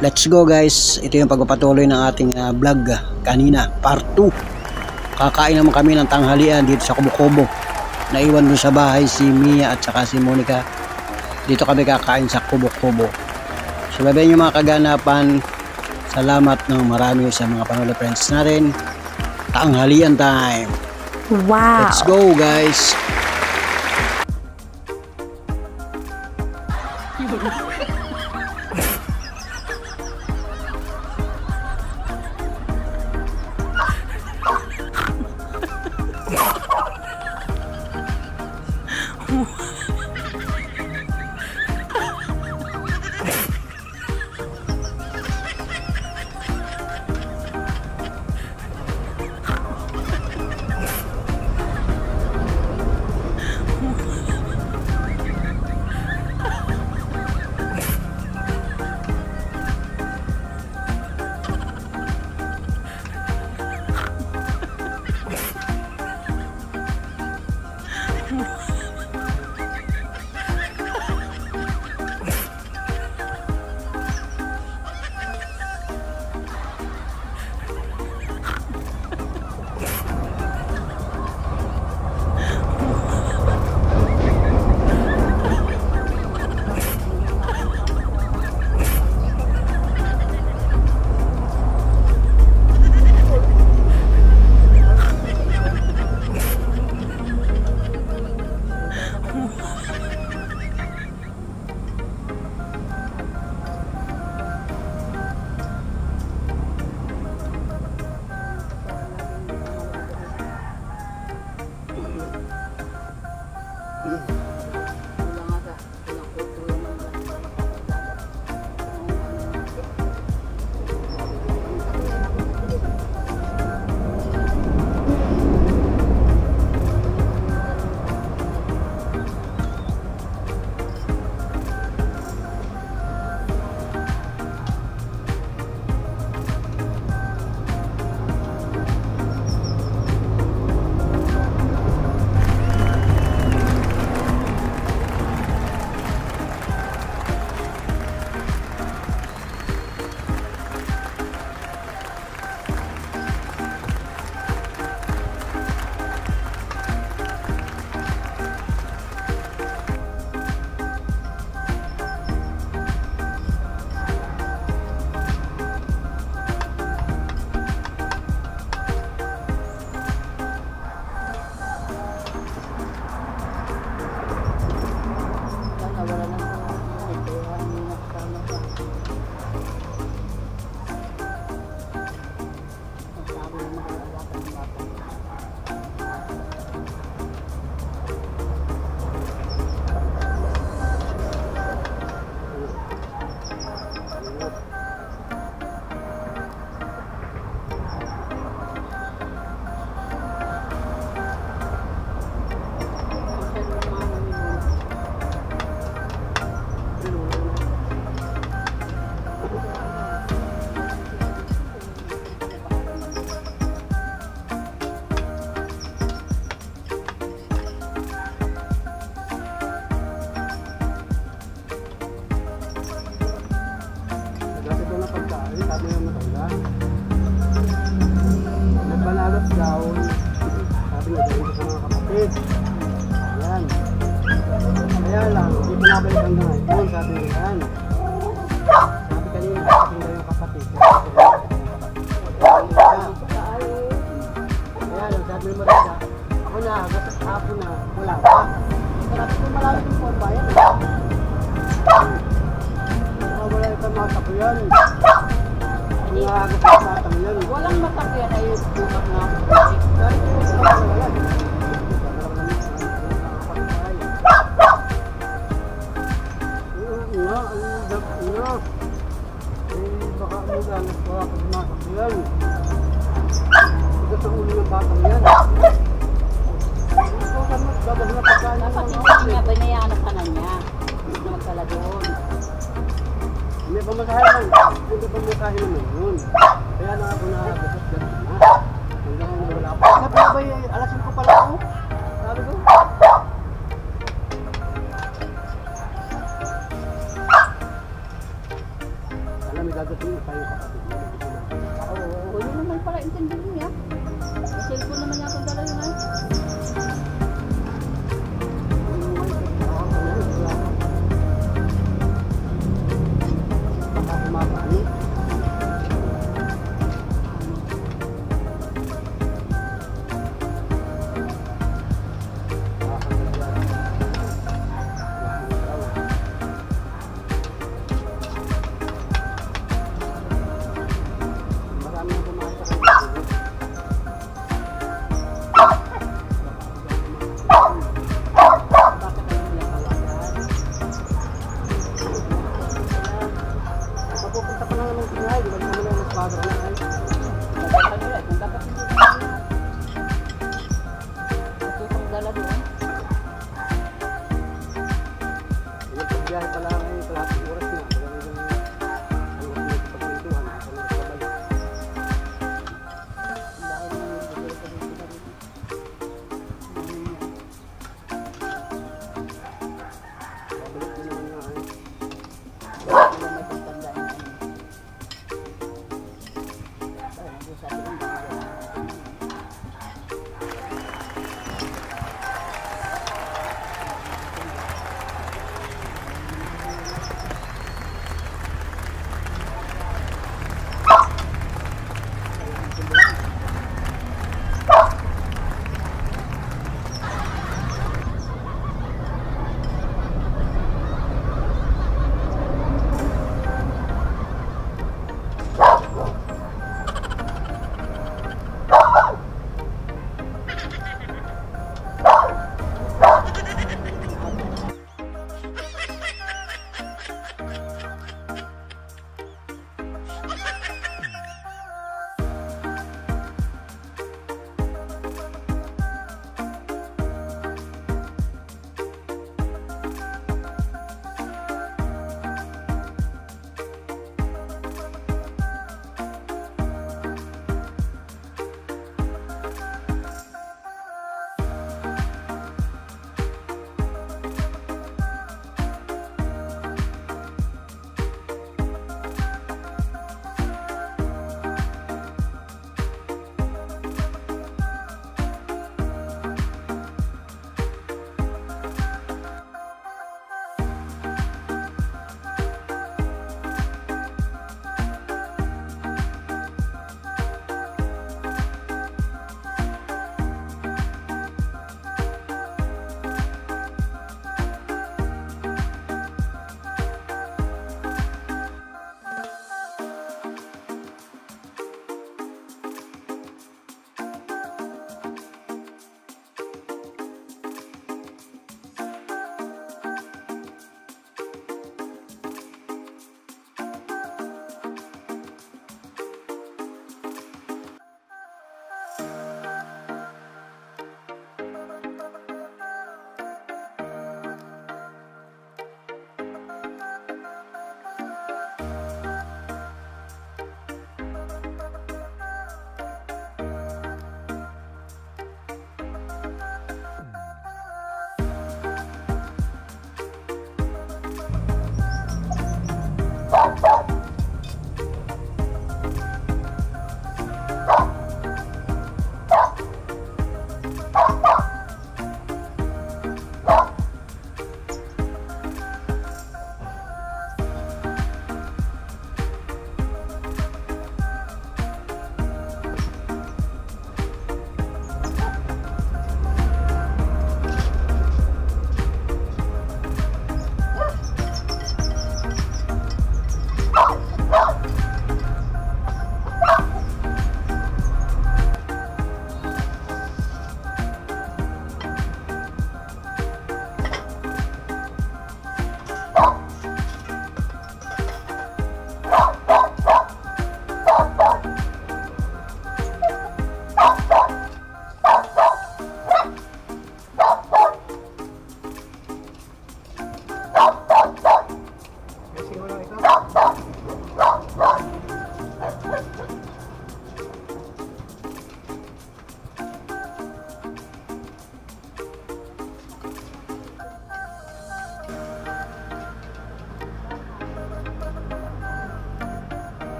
Let's go guys. Ito yung pagpapatuloy ng ating vlog kanina, part 2. Kakain naman kami ng tanghalian dito sa Kubo-Kubo. Naiwan doon sa bahay si Mia at saka si Monica. Dito kami kakain sa Kubo-Kubo. So babayin yung mga kaganapan. Salamat ng marami sa mga Panolo friends na rin. Tanghalian time. Wow. Let's go guys. Nagbalagap daw, sabi niya dito sa mga kapatid. Ayan. Kaya lang, hindi pa nabalik hanggang ngayon, sabi niya yan. Sabi kanina, sabi daw yung kapatid. Kaya lang, sabi mo rin na, ako na, gasas hapon na, wala pa. Sabi ko malawit yung pambayan. Wala itong mga tapuyan. Walang matakyan ay bumak na. Baka mo ganap ko ako masakyan. Ito sa ulo ng batang yan. Dapat hindi niya binayaran ka na niya. Magkala doon. Hindi pa masahin lang. Hindi pa masahin naman yun. Kaya na ako nagagat-gat na. Hanggang wala pa. Sabi na ba alasin ko pala ako? Sabi ko. Alam, may dadating pa yung kapatid mo. Oo, hindi naman pala intindihin niya. May cellphone naman niya akong dala yun ay. Baka kumapani. Marami ang pumasok sa kanila. Bakit ayaw nila tawagan? Mapupunta pa lang ng tingay, di ba naman yung espada na ay? Dapat nila, kung dapat hindi nila. Masusang dala doon. Yung pagbiyahe pa lang ay kalating oras na. Kaya nila ang pagpintuhan, ang pagpabalik. Dahil naman yung bigay ko dito na rin. Babalik din naman nga ay. Wala may pagtandaan kami. Ay, nag-usabi ng bigay.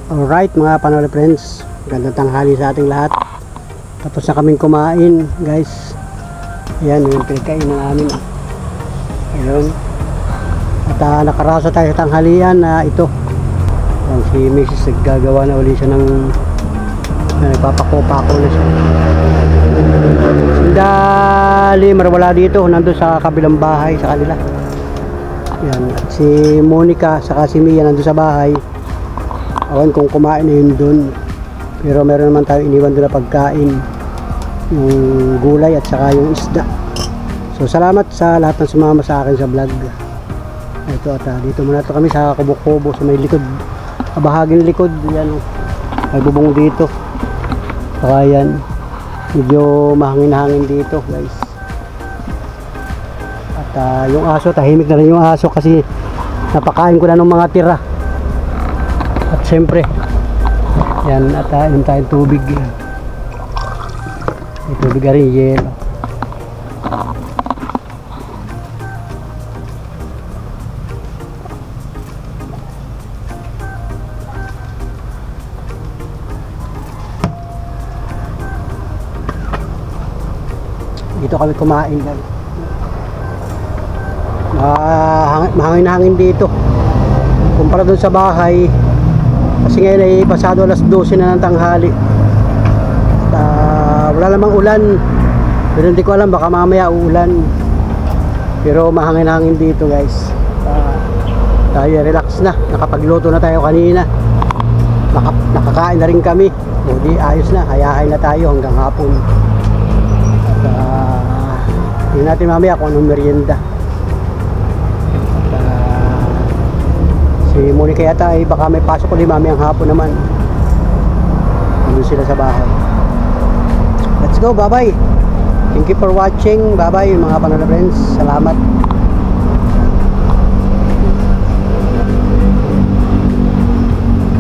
Alright mga Panoli friends, gandang tanghali sa ating lahat. Tapos na kaming kumain guys. Ayan yung pinagkainan namin. Ayun. At nakarasa tayo sa tanghalian na ito. Ayan, si Mrs. naggagawa na uli siya ng nagpapako-pako na siya. Sindali wala dito, nandun sa kabilang bahay sa kanila. Ayan. At si Monica saka si Mia nandun sa bahay. Awan kung kumain na yun dun. Pero meron naman tayo iniwan doon na pagkain, yung gulay at saka yung isda. So salamat sa lahat ng sumama sa akin sa vlog. Ito at dito muna ito kami sa Kubo-Kubo sa may likod, bahaging likod. Yan, may bubong dito. Saka yan, medyo mahangin-hangin dito guys. At yung aso, tahimik na rin yung aso kasi napakain ko na ng mga tira. At siyempre yan, at inom tayong tubig. May tubig na rin, yelo. Dito kami kumain guys. Mahangin-hangin dito kumpara dun sa bahay. Kasi ngayon ay pasado alas 12 na ng tanghali. Wala namang ulan. Pero hindi ko alam, baka mamaya uulan. Pero mahangin-hangin dito guys. Tayo relax na. Nakapagluto na tayo kanina. Nakakain na rin kami. O di ayos na. Hayahay na tayo hanggang hapon. Tingnan natin mamaya kung anong merienda. Si Monica yata ay baka may pasok ulit mamayang hapon naman. Nandun sila sa bahay. Let's go, bye bye. Thank you for watching. Bye bye mga Panoli friends. Salamat.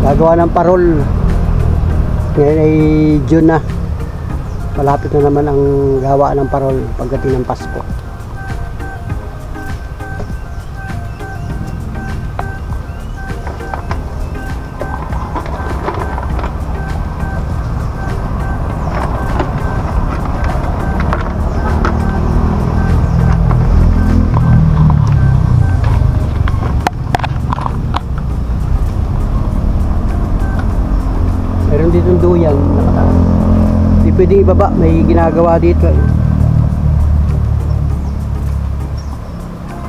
Gagawa ng parol. Ngayon ay June na. Malapit na naman ang gawa ng parol pagdating ng Pasko. Meron dito duyan nakataas. Hindi pwedeng ibaba, may ginagawa dito.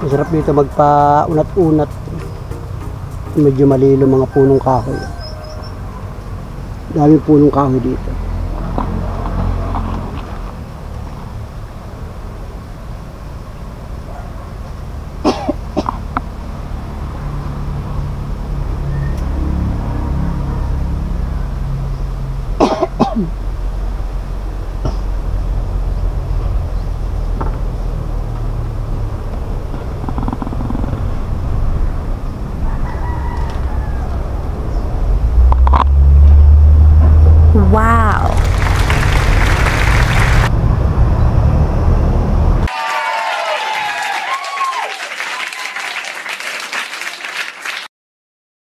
Masarap dito magpa-unat-unat. Medyo malilo mga punong kahoy. Daming punong kahoy dito. Wow.